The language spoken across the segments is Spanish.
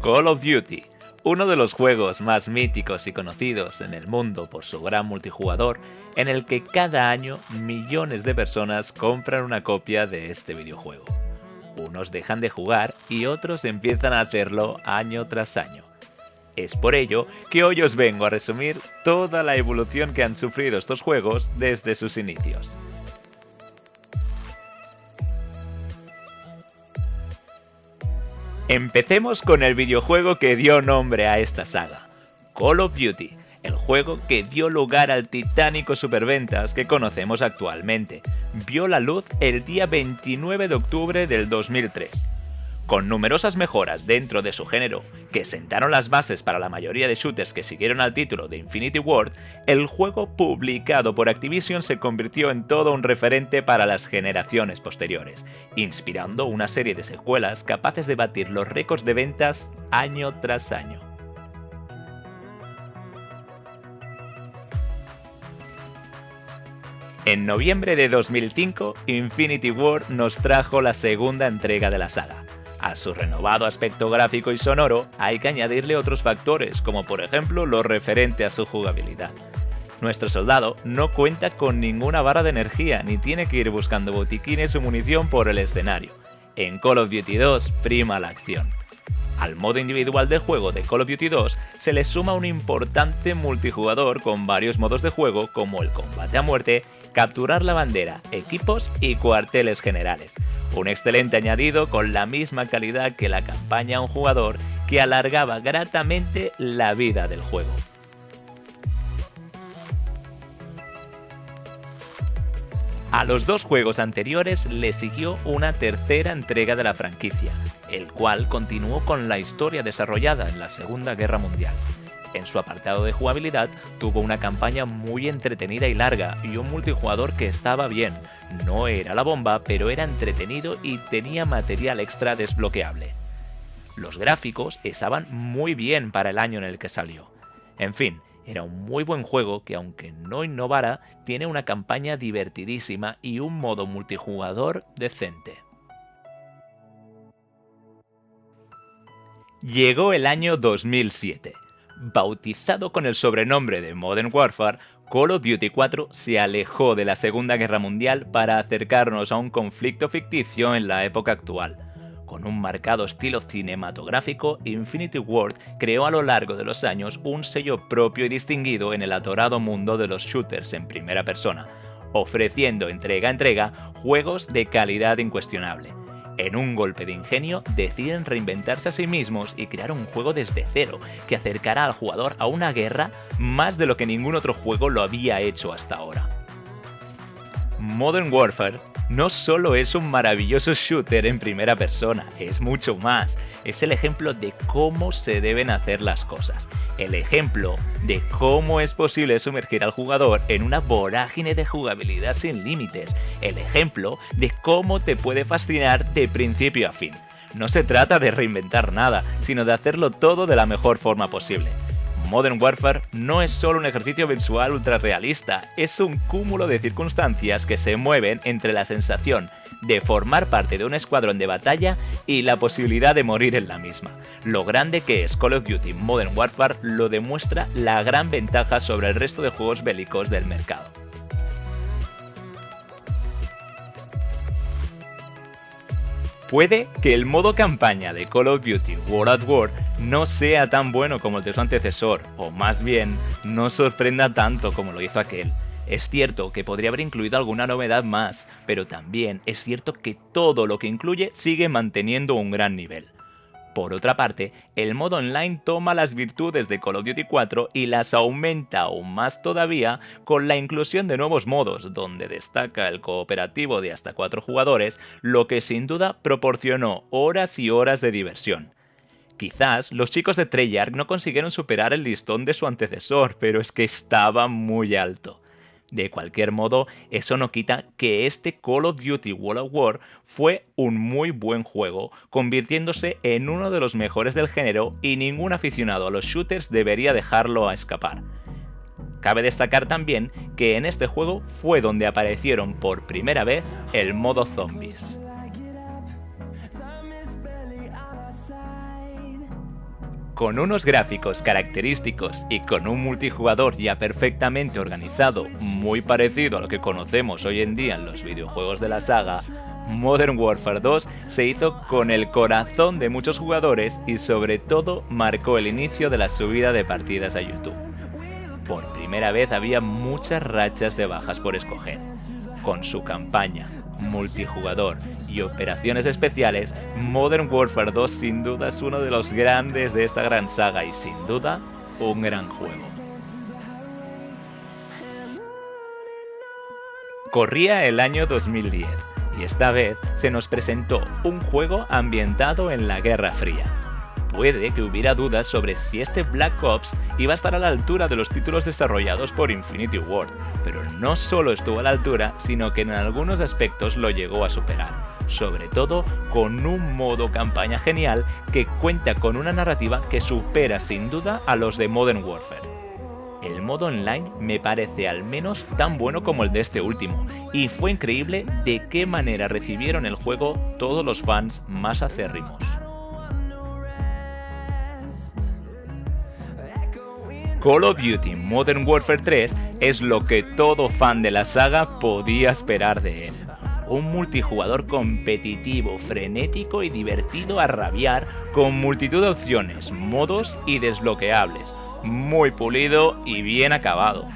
Call of Duty, uno de los juegos más míticos y conocidos en el mundo por su gran multijugador, en el que cada año millones de personas compran una copia de este videojuego. Unos dejan de jugar y otros empiezan a hacerlo año tras año. Es por ello que hoy os vengo a resumir toda la evolución que han sufrido estos juegos desde sus inicios. Empecemos con el videojuego que dio nombre a esta saga, Call of Duty, el juego que dio lugar al titánico superventas que conocemos actualmente. Vio la luz el día 29 de octubre del 2003. Con numerosas mejoras dentro de su género, que sentaron las bases para la mayoría de shooters que siguieron al título de Infinity Ward, el juego publicado por Activision se convirtió en todo un referente para las generaciones posteriores, inspirando una serie de secuelas capaces de batir los récords de ventas año tras año. En noviembre de 2005, Infinity Ward nos trajo la segunda entrega de la saga. A su renovado aspecto gráfico y sonoro hay que añadirle otros factores, como por ejemplo lo referente a su jugabilidad. Nuestro soldado no cuenta con ninguna barra de energía ni tiene que ir buscando botiquines o munición por el escenario. En Call of Duty 2 prima la acción. Al modo individual del juego de Call of Duty 2 se le suma un importante multijugador con varios modos de juego como el combate a muerte, capturar la bandera, equipos y cuarteles generales. Un excelente añadido con la misma calidad que la campaña a un jugador que alargaba gratamente la vida del juego. A los dos juegos anteriores le siguió una tercera entrega de la franquicia, el cual continuó con la historia desarrollada en la Segunda Guerra Mundial. En su apartado de jugabilidad tuvo una campaña muy entretenida y larga y un multijugador que estaba bien. No era la bomba, pero era entretenido y tenía material extra desbloqueable. Los gráficos estaban muy bien para el año en el que salió. En fin, era un muy buen juego que, aunque no innovara, tiene una campaña divertidísima y un modo multijugador decente. Llegó el año 2007. Bautizado con el sobrenombre de Modern Warfare, Call of Duty 4 se alejó de la Segunda Guerra Mundial para acercarnos a un conflicto ficticio en la época actual. Con un marcado estilo cinematográfico, Infinity Ward creó a lo largo de los años un sello propio y distinguido en el adorado mundo de los shooters en primera persona, ofreciendo entrega a entrega juegos de calidad incuestionable. En un golpe de ingenio, deciden reinventarse a sí mismos y crear un juego desde cero, que acercará al jugador a una guerra más de lo que ningún otro juego lo había hecho hasta ahora. Modern Warfare no solo es un maravilloso shooter en primera persona, es mucho más. Es el ejemplo de cómo se deben hacer las cosas. El ejemplo de cómo es posible sumergir al jugador en una vorágine de jugabilidad sin límites. El ejemplo de cómo te puede fascinar de principio a fin. No se trata de reinventar nada, sino de hacerlo todo de la mejor forma posible. Modern Warfare no es solo un ejercicio visual ultra realista, es un cúmulo de circunstancias que se mueven entre la sensación de formar parte de un escuadrón de batalla y la posibilidad de morir en la misma. Lo grande que es Call of Duty Modern Warfare lo demuestra la gran ventaja sobre el resto de juegos bélicos del mercado. Puede que el modo campaña de Call of Duty World at War no sea tan bueno como el de su antecesor, o más bien, no sorprenda tanto como lo hizo aquel. Es cierto que podría haber incluido alguna novedad más, pero también es cierto que todo lo que incluye sigue manteniendo un gran nivel. Por otra parte, el modo online toma las virtudes de Call of Duty 4 y las aumenta aún más todavía con la inclusión de nuevos modos, donde destaca el cooperativo de hasta 4 jugadores, lo que sin duda proporcionó horas y horas de diversión. Quizás los chicos de Treyarch no consiguieron superar el listón de su antecesor, pero es que estaba muy alto. De cualquier modo, eso no quita que este Call of Duty World at War fue un muy buen juego, convirtiéndose en uno de los mejores del género y ningún aficionado a los shooters debería dejarlo a escapar. Cabe destacar también que en este juego fue donde aparecieron por primera vez el modo zombies. Con unos gráficos característicos y con un multijugador ya perfectamente organizado, muy parecido a lo que conocemos hoy en día en los videojuegos de la saga, Modern Warfare 2 se hizo con el corazón de muchos jugadores y sobre todo marcó el inicio de la subida de partidas a YouTube. Por primera vez había muchas rachas de bajas por escoger. Con su campaña, multijugador y operaciones especiales, Modern Warfare 2 sin duda es uno de los grandes de esta gran saga y sin duda un gran juego. Corría el año 2010 y esta vez se nos presentó un juego ambientado en la Guerra Fría. Puede que hubiera dudas sobre si este Black Ops iba a estar a la altura de los títulos desarrollados por Infinity Ward, pero no solo estuvo a la altura, sino que en algunos aspectos lo llegó a superar, sobre todo con un modo campaña genial que cuenta con una narrativa que supera sin duda a los de Modern Warfare. El modo online me parece al menos tan bueno como el de este último, y fue increíble de qué manera recibieron el juego todos los fans más acérrimos. Call of Duty Modern Warfare 3 es lo que todo fan de la saga podía esperar de él. Un multijugador competitivo, frenético y divertido a rabiar, con multitud de opciones, modos y desbloqueables, muy pulido y bien acabado.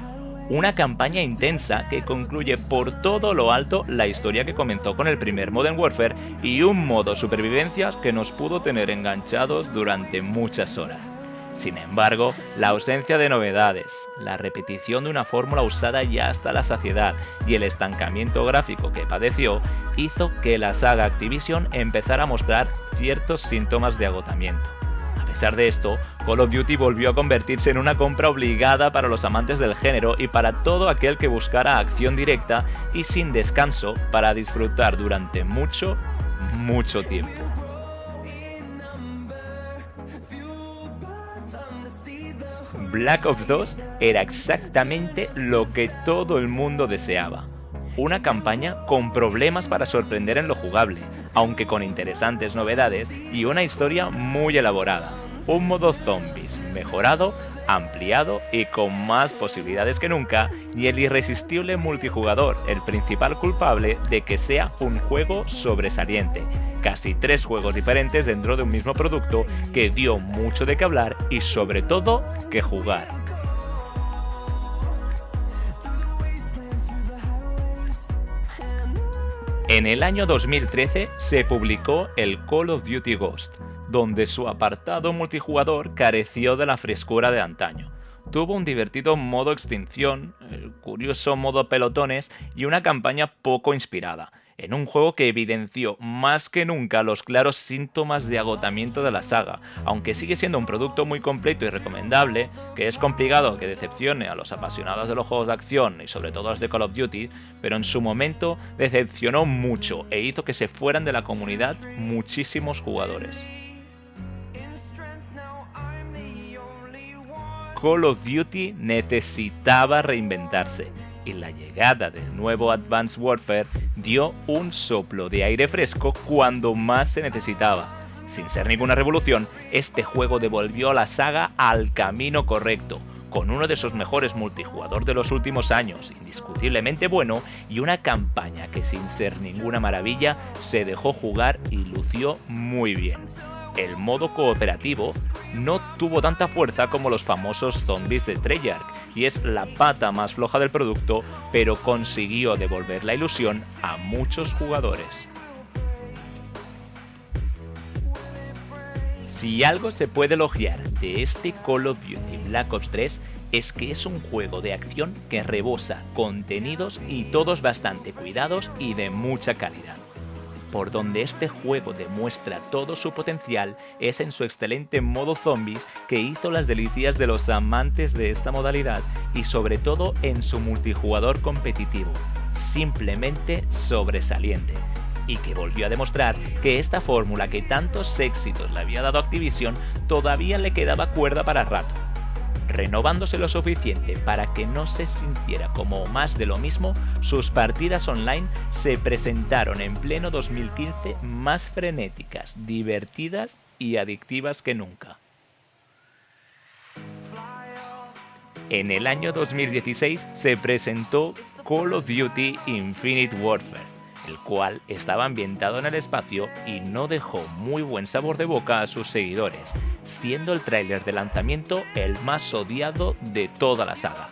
Una campaña intensa que concluye por todo lo alto la historia que comenzó con el primer Modern Warfare y un modo supervivencias que nos pudo tener enganchados durante muchas horas. Sin embargo, la ausencia de novedades, la repetición de una fórmula usada ya hasta la saciedad y el estancamiento gráfico que padeció hizo que la saga Activision empezara a mostrar ciertos síntomas de agotamiento. A pesar de esto, Call of Duty volvió a convertirse en una compra obligada para los amantes del género y para todo aquel que buscara acción directa y sin descanso para disfrutar durante mucho tiempo. Black Ops 2 era exactamente lo que todo el mundo deseaba. Una campaña con problemas para sorprender en lo jugable, aunque con interesantes novedades y una historia muy elaborada. Un modo zombies mejorado, ampliado y con más posibilidades que nunca, y el irresistible multijugador, el principal culpable de que sea un juego sobresaliente. Casi 3 juegos diferentes dentro de un mismo producto que dio mucho de qué hablar y sobre todo que jugar. En el año 2013 se publicó el Call of Duty Ghost, donde su apartado multijugador careció de la frescura de antaño. Tuvo un divertido modo extinción, el curioso modo pelotones y una campaña poco inspirada, en un juego que evidenció más que nunca los claros síntomas de agotamiento de la saga, aunque sigue siendo un producto muy completo y recomendable, que es complicado que decepcione a los apasionados de los juegos de acción y sobre todo a los de Call of Duty, pero en su momento decepcionó mucho e hizo que se fueran de la comunidad muchísimos jugadores. Call of Duty necesitaba reinventarse, y la llegada del nuevo Advanced Warfare dio un soplo de aire fresco cuando más se necesitaba. Sin ser ninguna revolución, este juego devolvió a la saga al camino correcto, con uno de sus mejores multijugador de los últimos años, indiscutiblemente bueno, y una campaña que sin ser ninguna maravilla se dejó jugar y lució muy bien. El modo cooperativo no tuvo tanta fuerza como los famosos zombies de Treyarch, y es la pata más floja del producto, pero consiguió devolver la ilusión a muchos jugadores. Si algo se puede elogiar de este Call of Duty Black Ops 3 es que es un juego de acción que rebosa contenidos y todos bastante cuidados y de mucha calidad. Por donde este juego demuestra todo su potencial es en su excelente modo zombies que hizo las delicias de los amantes de esta modalidad y sobre todo en su multijugador competitivo, simplemente sobresaliente, y que volvió a demostrar que esta fórmula que tantos éxitos le había dado Activision todavía le quedaba cuerda para rato. Renovándose lo suficiente para que no se sintiera como más de lo mismo, sus partidas online se presentaron en pleno 2015 más frenéticas, divertidas y adictivas que nunca. En el año 2016 se presentó Call of Duty Infinite Warfare, el cual estaba ambientado en el espacio y no dejó muy buen sabor de boca a sus seguidores, siendo el tráiler de lanzamiento el más odiado de toda la saga.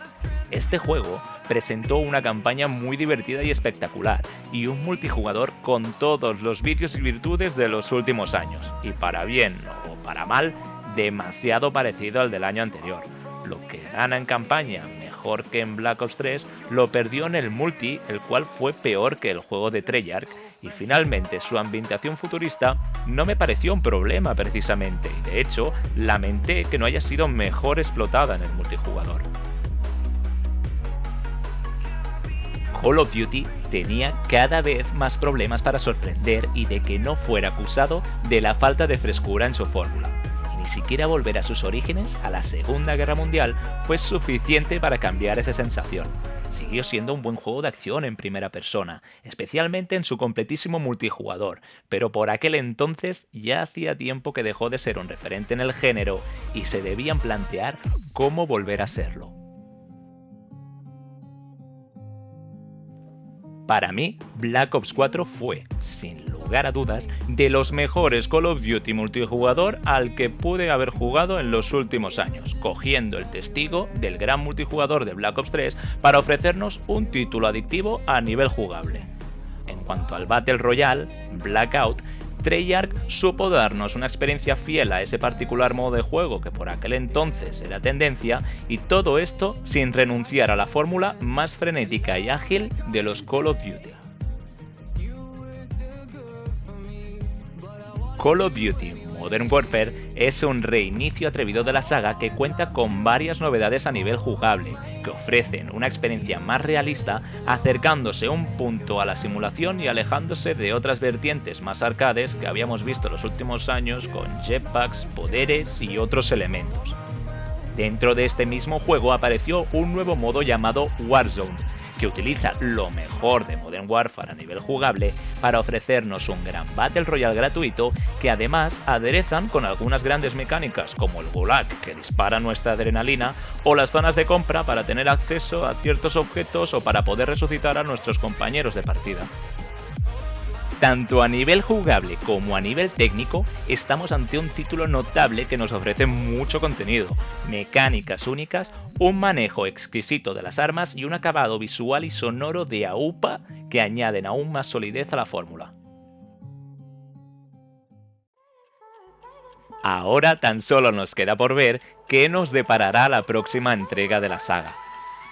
Este juego presentó una campaña muy divertida y espectacular, y un multijugador con todos los vicios y virtudes de los últimos años, y para bien o para mal, demasiado parecido al del año anterior. Lo que gana en campaña mejor que en Black Ops 3 lo perdió en el multi, el cual fue peor que el juego de Treyarch, y finalmente su ambientación futurista no me pareció un problema precisamente, y de hecho lamenté que no haya sido mejor explotada en el multijugador. Call of Duty tenía cada vez más problemas para sorprender y de que no fuera acusado de la falta de frescura en su fórmula. Y ni siquiera volver a sus orígenes, a la Segunda Guerra Mundial, fue suficiente para cambiar esa sensación. Siguió siendo un buen juego de acción en primera persona, especialmente en su completísimo multijugador, pero por aquel entonces ya hacía tiempo que dejó de ser un referente en el género y se debían plantear cómo volver a serlo. Para mí, Black Ops 4 fue, sin lugar a dudas, de los mejores Call of Duty multijugador al que pude haber jugado en los últimos años, cogiendo el testigo del gran multijugador de Black Ops 3 para ofrecernos un título adictivo a nivel jugable. En cuanto al Battle Royale, Blackout, Treyarch supo darnos una experiencia fiel a ese particular modo de juego que por aquel entonces era tendencia, y todo esto sin renunciar a la fórmula más frenética y ágil de los Call of Duty. Call of Duty Modern Warfare es un reinicio atrevido de la saga que cuenta con varias novedades a nivel jugable, que ofrecen una experiencia más realista, acercándose un punto a la simulación y alejándose de otras vertientes más arcades que habíamos visto en los últimos años con jetpacks, poderes y otros elementos. Dentro de este mismo juego apareció un nuevo modo llamado Warzone, que utiliza lo mejor de Modern Warfare a nivel jugable para ofrecernos un gran Battle Royale gratuito que además aderezan con algunas grandes mecánicas como el Gulag, que dispara nuestra adrenalina, o las zonas de compra para tener acceso a ciertos objetos o para poder resucitar a nuestros compañeros de partida. Tanto a nivel jugable como a nivel técnico, estamos ante un título notable que nos ofrece mucho contenido, mecánicas únicas, un manejo exquisito de las armas y un acabado visual y sonoro de AUPA que añaden aún más solidez a la fórmula. Ahora tan solo nos queda por ver qué nos deparará la próxima entrega de la saga.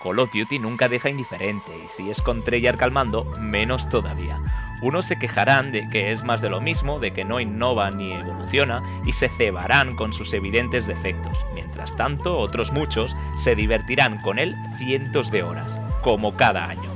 Call of Duty nunca deja indiferente, y si es con Treyarch al mando, menos todavía. Unos se quejarán de que es más de lo mismo, de que no innova ni evoluciona, y se cebarán con sus evidentes defectos. Mientras tanto, otros muchos se divertirán con él cientos de horas, como cada año.